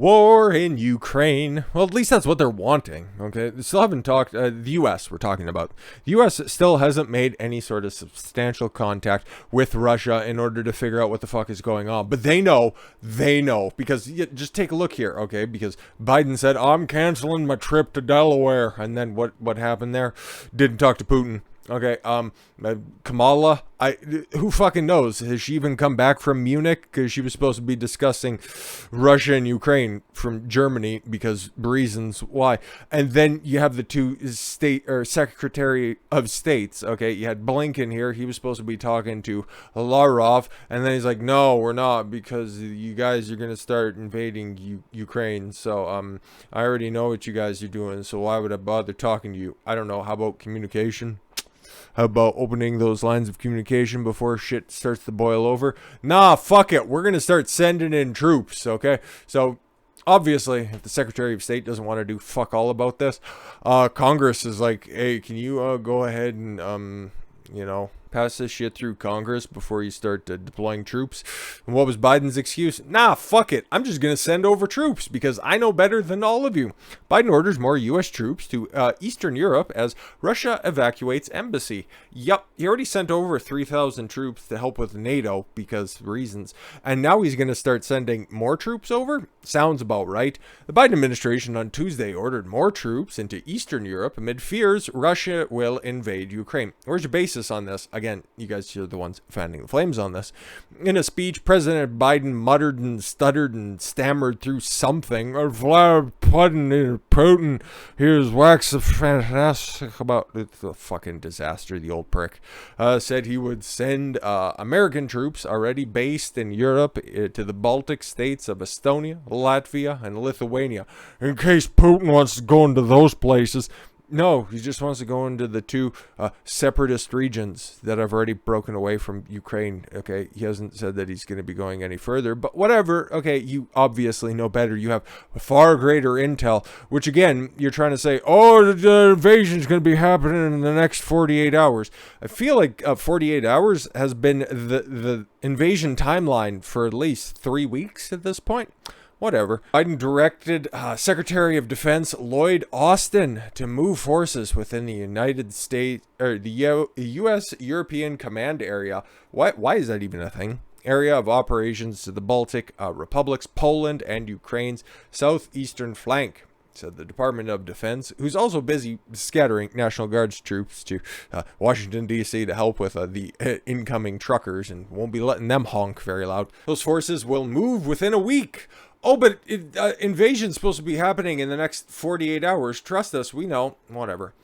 War in Ukraine. Well, at least that's what they're wanting. Okay, they still haven't talked. The U.S. we're talking about. The U.S. still hasn't made any sort of substantial contact with Russia in order to figure out what the fuck is going on. But they know. They know because just take a look here. Okay, because Biden said I'm canceling my trip to Delaware, and then what happened there? Didn't talk to Putin. Okay, Kamala, who fucking knows? Has she even come back from Munich? Because she was supposed to be discussing Russia and Ukraine from Germany because reasons why. And then you have the two state or Secretary of States. Okay, you had Blinken here. He was supposed to be talking to Lavrov, and then he's like, "No, we're not because you guys are gonna start invading Ukraine. So I already know what you guys are doing. So why would I bother talking to you? I don't know. How about communication?" How about opening those lines of communication before shit starts to boil over? Nah, fuck it. We're going to start sending in troops, okay? So, obviously, if the Secretary of State doesn't want to do fuck all about this, Congress is like, hey, can you go ahead and, pass this shit through Congress before you start deploying troops? And what was Biden's excuse? Nah, fuck it. I'm just going to send over troops because I know better than all of you. Biden orders more U.S. troops to Eastern Europe as Russia evacuates embassy. Yup, he already sent over 3,000 troops to help with NATO because reasons. And now he's going to start sending more troops over? Sounds about right. The Biden administration on Tuesday ordered more troops into Eastern Europe amid fears Russia will invade Ukraine. Where's your basis on this? Again, you guys are the ones fanning the flames on this. In a speech, President Biden muttered and stuttered and stammered through something. Vladimir Putin, here's wax fantastic about it's a fucking disaster, the old prick. Said he would send American troops already based in Europe to the Baltic states of Estonia, Latvia, and Lithuania. In case Putin wants to go into those places. No, he just wants to go into the two separatist regions that have already broken away from Ukraine. Okay, he hasn't said that he's going to be going any further, but whatever. Okay, you obviously know better. You have far greater intel, which again, you're trying to say, oh, the invasion is going to be happening in the next 48 hours. I feel like 48 hours has been the invasion timeline for at least 3 weeks at this point. Whatever. Biden directed Secretary of Defense Lloyd Austin to move forces within the United States or the U.S. European Command Area. Why is that even a thing? Area of operations to the Baltic republics, Poland, and Ukraine's southeastern flank, said the Department of Defense, who's also busy scattering National Guard's troops to Washington, D.C. to help with the incoming truckers and won't be letting them honk very loud. Those forces will move within a week. Oh, but invasion's supposed to be happening in the next 48 hours. Trust us, we know. Whatever.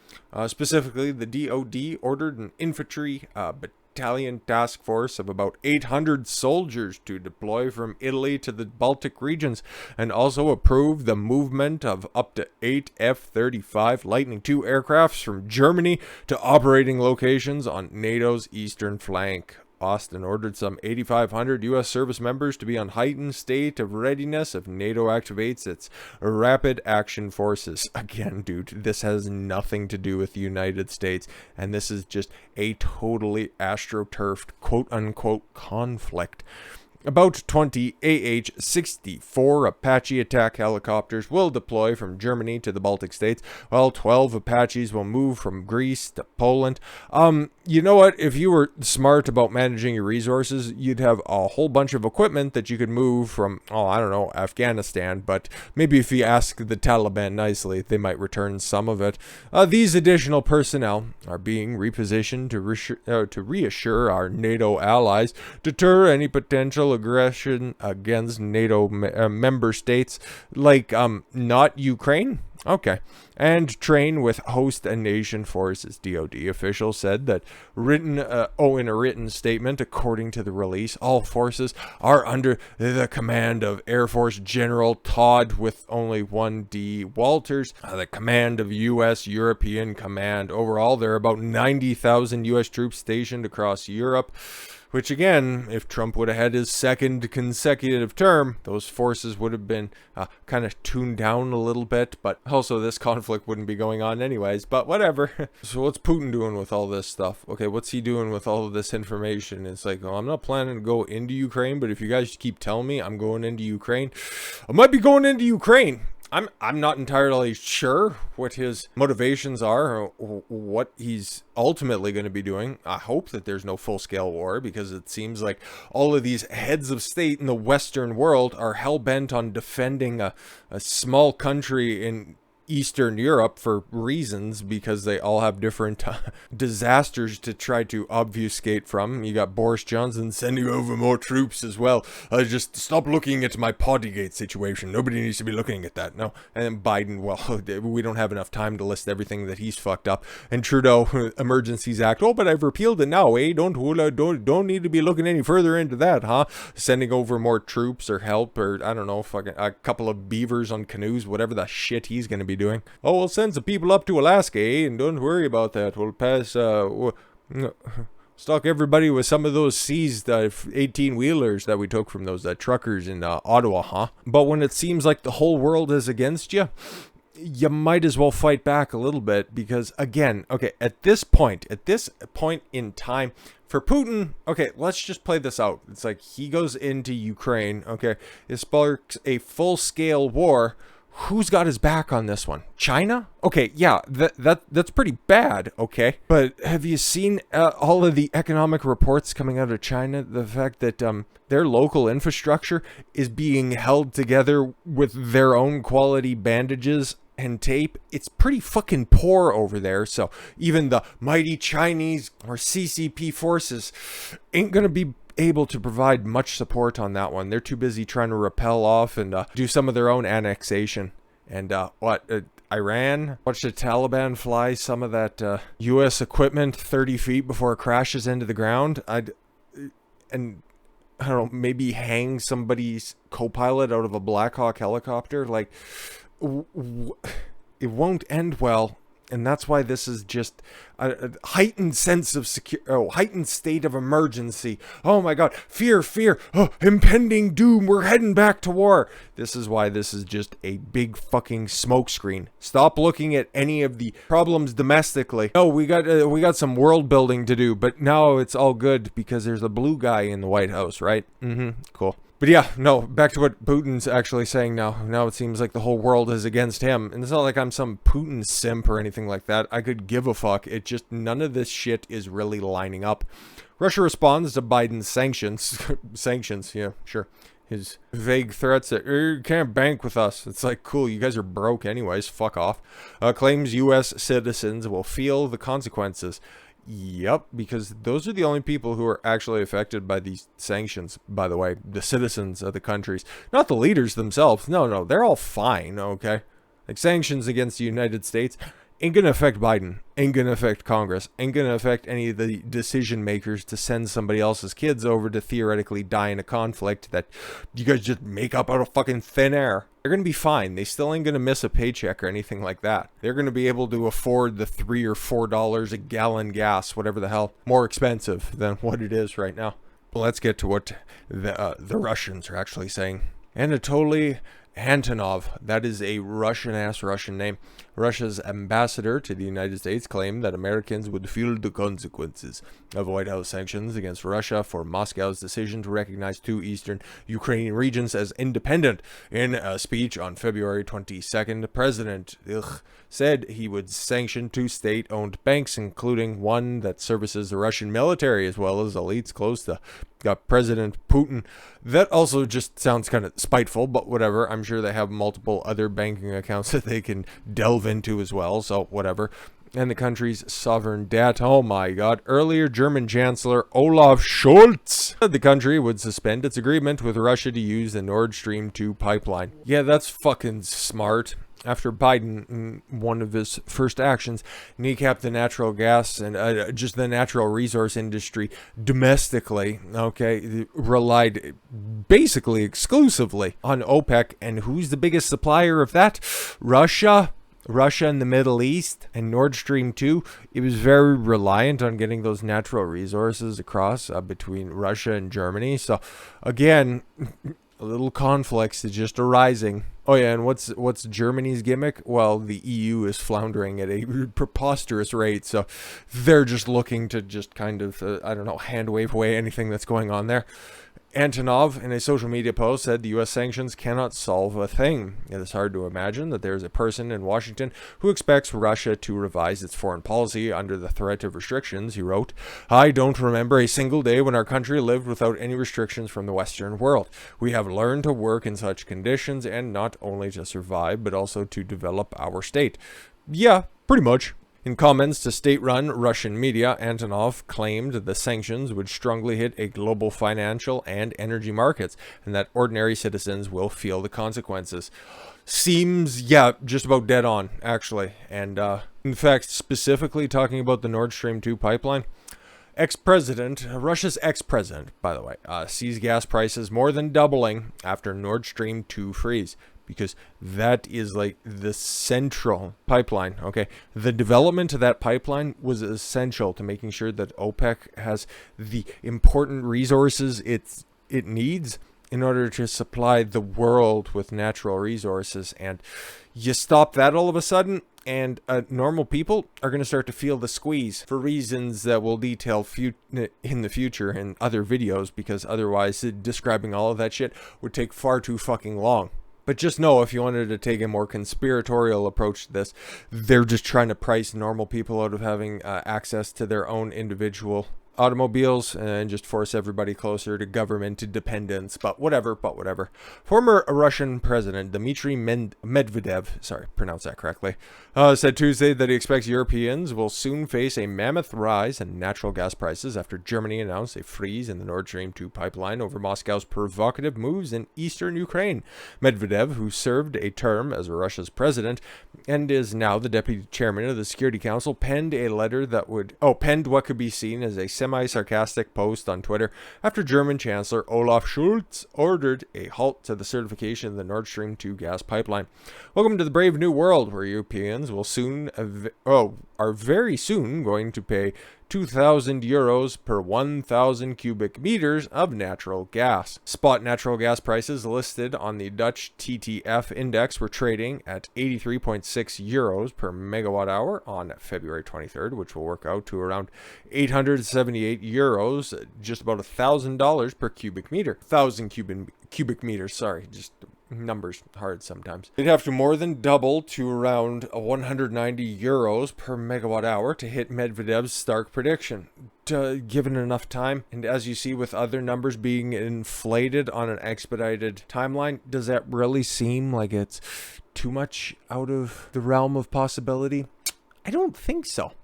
Specifically, the DOD ordered an infantry battalion task force of about 800 soldiers to deploy from Italy to the Baltic regions and also approved the movement of up to 8 F-35 Lightning II aircrafts from Germany to operating locations on NATO's eastern flank. Austin ordered some 8,500 U.S. service members to be on heightened state of readiness if NATO activates its rapid action forces. Again, dude, this has nothing to do with the United States, and this is just a totally astroturfed, quote-unquote, conflict. About 20 AH-64 Apache attack helicopters will deploy from Germany to the Baltic states, while 12 Apaches will move from Greece to Poland. You know what? If you were smart about managing your resources, you'd have a whole bunch of equipment that you could move from, I don't know, Afghanistan, but maybe if you ask the Taliban nicely, they might return some of it. These additional personnel are being repositioned to reassure our NATO allies, deter any potential aggression against NATO member states like not Ukraine. Okay. And train with host and nation forces. DOD officials said that in a written statement, according to the release, all forces are under the command of Air Force General Todd with only 1D Walters, the command of U.S. European Command. Overall, there are about 90,000 U.S. troops stationed across Europe, which again, if Trump would have had his second consecutive term, those forces would have been kind of tuned down a little bit, but also this conflict wouldn't be going on anyways, but whatever. So what's Putin doing with all this stuff? Okay, what's he doing with all of this information? It's like, oh, I'm not planning to go into Ukraine, but if you guys keep telling me I'm going into Ukraine, I might be going into Ukraine. I'm not entirely sure what his motivations are or what he's ultimately going to be doing. I hope that there's no full-scale war, because it seems like all of these heads of state in the Western world are hell-bent on defending a small country in Eastern Europe for reasons, because they all have different disasters to try to obfuscate from. You got Boris Johnson sending over more troops as well. Just stop looking at my Partygate situation. Nobody needs to be looking at that. No. And then Biden, well, we don't have enough time to list everything that he's fucked up. And Trudeau, Emergencies Act. Oh, but I've repealed it now, eh? Don't need to be looking any further into that, huh? Sending over more troops or help, or I don't know, fucking a couple of beavers on canoes, whatever the shit he's going to be doing. Oh, we'll send some people up to Alaska, eh? And don't worry about that. We'll pass, stock everybody with some of those seized 18-wheelers that we took from those truckers in Ottawa, huh? But when it seems like the whole world is against you, you might as well fight back a little bit, because again, okay, at this point in time, for Putin, okay, let's just play this out. It's like he goes into Ukraine, okay, it sparks a full-scale war. Who's got his back on this one? China? Okay, yeah, that's pretty bad, okay? But have you seen all of the economic reports coming out of China? The fact that their local infrastructure is being held together with their own quality bandages and tape. It's pretty fucking poor over there. So even the mighty Chinese or CCP forces ain't gonna be able to provide much support on that one. They're too busy trying to repel off and do some of their own annexation. And Iran, watch the Taliban fly some of that U.S. equipment 30 feet before it crashes into the ground. And I don't know, maybe hang somebody's co-pilot out of a Black Hawk helicopter. Like, it won't end well. And that's why this is just a heightened sense of heightened state of emergency. Oh my God, fear, oh, impending doom, we're heading back to war. This is why this is just a big fucking smokescreen. Stop looking at any of the problems domestically. No, we got some world building to do, but now it's all good because there's a blue guy in the White House, right? Cool. But yeah, no, back to what Putin's actually saying now. Now it seems like the whole world is against him. And it's not like I'm some Putin simp or anything like that. I could give a fuck. It just, none of this shit is really lining up. Russia responds to Biden's sanctions. Sanctions, yeah, sure. His vague threats that you can't bank with us. It's like, cool, you guys are broke anyways. Fuck off. Claims U.S. citizens will feel the consequences. Yep, because those are the only people who are actually affected by these sanctions, by the way. The citizens of the countries. Not the leaders themselves. No, they're all fine, okay? Like, sanctions against the United States ain't gonna affect Biden. Ain't gonna affect Congress. Ain't gonna affect any of the decision makers to send somebody else's kids over to theoretically die in a conflict that you guys just make up out of fucking thin air. They're gonna be fine. They still ain't gonna miss a paycheck or anything like that. They're gonna be able to afford the $3 or $4 a gallon gas, whatever the hell, more expensive than what it is right now. But let's get to what the Russians are actually saying. Anatoly Antonov, that is a Russian-ass Russian name. Russia's ambassador to the United States claimed that Americans would feel the consequences of White House sanctions against Russia for Moscow's decision to recognize two eastern Ukrainian regions as independent. In a speech on February 22nd, the president said he would sanction two state-owned banks, including one that services the Russian military as well as elites close to President Putin. That also just sounds kind of spiteful, but whatever. I'm sure they have multiple other banking accounts that they can delve into as well, so whatever. And the country's sovereign debt. Oh my God. Earlier, German Chancellor Olaf Scholz said the country would suspend its agreement with Russia to use the Nord Stream 2 pipeline. Yeah, that's fucking smart. After Biden, in one of his first actions, kneecapped the natural gas and just the natural resource industry domestically, okay, relied basically exclusively on OPEC. And who's the biggest supplier of that? Russia. Russia and the Middle East and Nord Stream 2, it was very reliant on getting those natural resources across between Russia and Germany. So again, a little conflicts is just arising. Oh yeah, and what's Germany's gimmick? Well, the EU is floundering at a preposterous rate, so they're just looking to just kind of, I don't know, hand wave away anything that's going on there. Antonov, in a social media post, said the U.S. sanctions cannot solve a thing. It is hard to imagine that there is a person in Washington who expects Russia to revise its foreign policy under the threat of restrictions, he wrote. I don't remember a single day when our country lived without any restrictions from the Western world. We have learned to work in such conditions and not only to survive, but also to develop our state. Yeah, pretty much. In comments to state-run Russian media, Antonov claimed the sanctions would strongly hit a global financial and energy markets, and that ordinary citizens will feel the consequences. Seems, yeah, just about dead on, actually. And in fact, specifically talking about the Nord Stream 2 pipeline, Russia's ex-president, by the way, sees gas prices more than doubling after Nord Stream 2 freeze. Because that is like the central pipeline, okay? The development of that pipeline was essential to making sure that OPEC has the important resources it needs in order to supply the world with natural resources. And you stop that all of a sudden, and normal people are going to start to feel the squeeze for reasons that we'll detail in the future in other videos, because otherwise describing all of that shit would take far too fucking long. But just know, if you wanted to take a more conspiratorial approach to this, they're just trying to price normal people out of having access to their own individual automobiles and just force everybody closer to government dependence. But whatever. Former Russian President Dmitry Medvedev, sorry, pronounce that correctly, said Tuesday that he expects Europeans will soon face a mammoth rise in natural gas prices after Germany announced a freeze in the Nord Stream 2 pipeline over Moscow's provocative moves in eastern Ukraine. Medvedev, who served a term as Russia's president and is now the deputy chairman of the Security Council, penned what could be seen as a semi-sarcastic post on Twitter after German Chancellor Olaf Scholz ordered a halt to the certification of the Nord Stream 2 gas pipeline. Welcome to the brave new world, where Europeans will are very soon going to pay 2,000 euros per 1,000 cubic meters of natural gas. Spot natural gas prices listed on the Dutch TTF index were trading at 83.6 euros per megawatt hour on February 23rd, which will work out to around 878 euros, just about $1,000 per cubic meter. 1,000 cubic meters, sorry, just numbers hard sometimes. They'd have to more than double to around 190 euros per megawatt hour to hit Medvedev's stark prediction. Given enough time, and as you see with other numbers being inflated on an expedited timeline, does that really seem like it's too much out of the realm of possibility? I don't think so.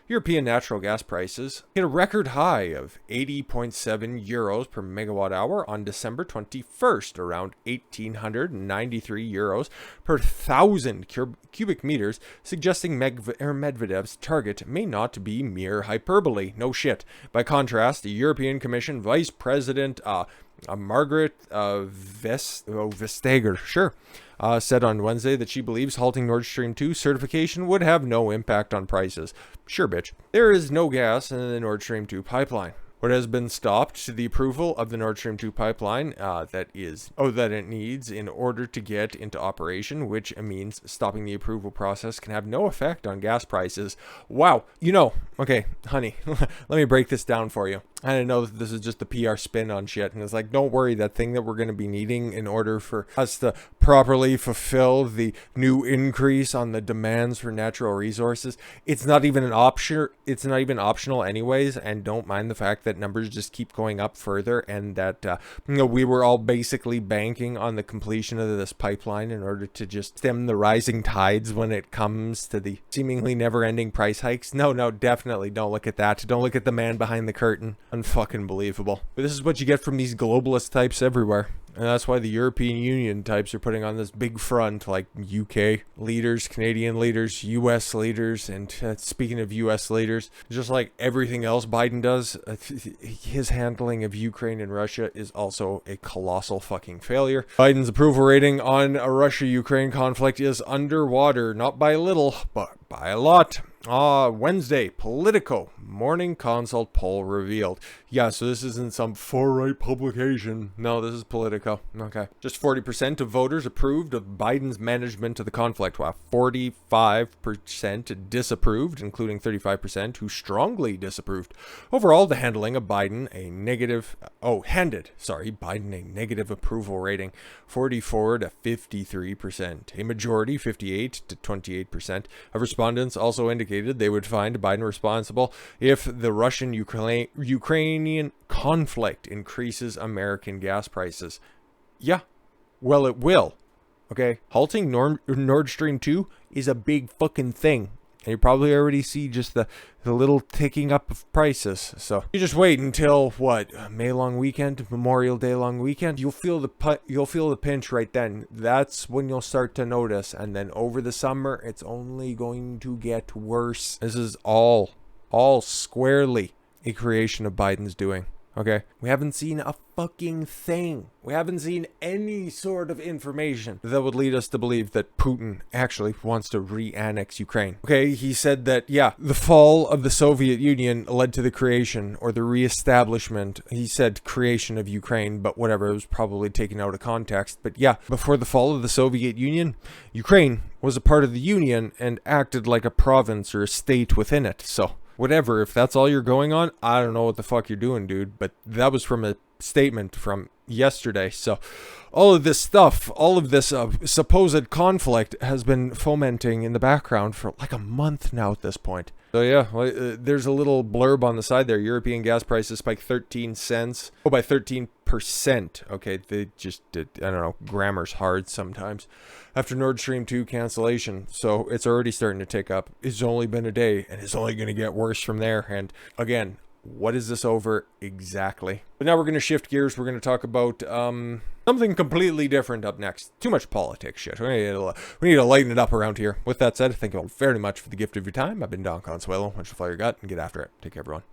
European natural gas prices hit a record high of 80.7 euros per megawatt hour on December 21st, around 1,893 euros per 1,000 cubic meters, suggesting Medvedev's target may not be mere hyperbole. No shit. By contrast, the European Commission Vice President Margaret Vestager, said on Wednesday that she believes halting Nord Stream 2 certification would have no impact on prices. Sure, bitch. There is no gas in the Nord Stream 2 pipeline. What has been stopped to the approval of the Nord Stream 2 pipeline that it needs in order to get into operation, which means stopping the approval process can have no effect on gas prices. Wow. Okay, honey, let me break this down for you. I know that this is just the PR spin on shit, and it's like, don't worry, that thing that we're going to be needing in order for us to properly fulfill the new increase on the demands for natural resources, it's not even an option. It's not even optional anyways, and don't mind the fact that numbers just keep going up further, and that we were all basically banking on the completion of this pipeline in order to just stem the rising tides when it comes to the seemingly never-ending price hikes. No, definitely don't look at that. Don't look at the man behind the curtain. Unfucking believable. But this is what you get from these globalist types everywhere. And that's why the European Union types are putting on this big front, like UK leaders, Canadian leaders, US leaders, and speaking of US leaders, just like everything else Biden does, his handling of Ukraine and Russia is also a colossal fucking failure. Biden's approval rating on a Russia-Ukraine conflict is underwater, not by a little, but by a lot. Wednesday, Politico morning consult poll revealed. Yeah, so this isn't some far-right publication. No, this is Politico. Okay. Just 40% of voters approved of Biden's management of the conflict, while 45% disapproved, including 35% who strongly disapproved. Overall, the handling of Biden Biden a negative approval rating, 44 to 53%. A majority, 58 to 28%, of respondents also indicated they would find Biden responsible if the Russian-Ukrainian conflict increases American gas prices. Yeah, well, it will. Okay, halting Nord Stream 2 is a big fucking thing. And you probably already see just the little ticking up of prices. So you just wait until what, May long weekend, Memorial Day long weekend. You'll feel the pinch right then. That's when you'll start to notice. And then over the summer, it's only going to get worse. This is all squarely a creation of Biden's doing. Okay, we haven't seen a fucking thing. We haven't seen any sort of information that would lead us to believe that Putin actually wants to re-annex Ukraine. Okay, he said that, yeah, the fall of the Soviet Union led to the creation or the re-establishment. He said creation of Ukraine, but whatever, it was probably taken out of context. But yeah, before the fall of the Soviet Union, Ukraine was a part of the Union and acted like a province or a state within it. So whatever, if that's all you're going on, I don't know what the fuck you're doing, dude. But that was from a statement from yesterday. So all of this stuff, all of this supposed conflict has been fomenting in the background for like a month now at this point. So yeah, there's a little blurb on the side there. European gas prices spiked 13 cents. Oh, by 13%. Okay, they just did, I don't know, grammar's hard sometimes. After Nord Stream 2 cancellation. So it's already starting to tick up. It's only been a day and it's only going to get worse from there. And again, what is this over exactly? But now we're going to shift gears. We're going to talk about something completely different up next. Too much politics shit. We need to lighten it up around here. With that said, thank you all very much for the gift of your time. I've been Don Consuelo. Why don't you follow your gut and get after it. Take care, everyone.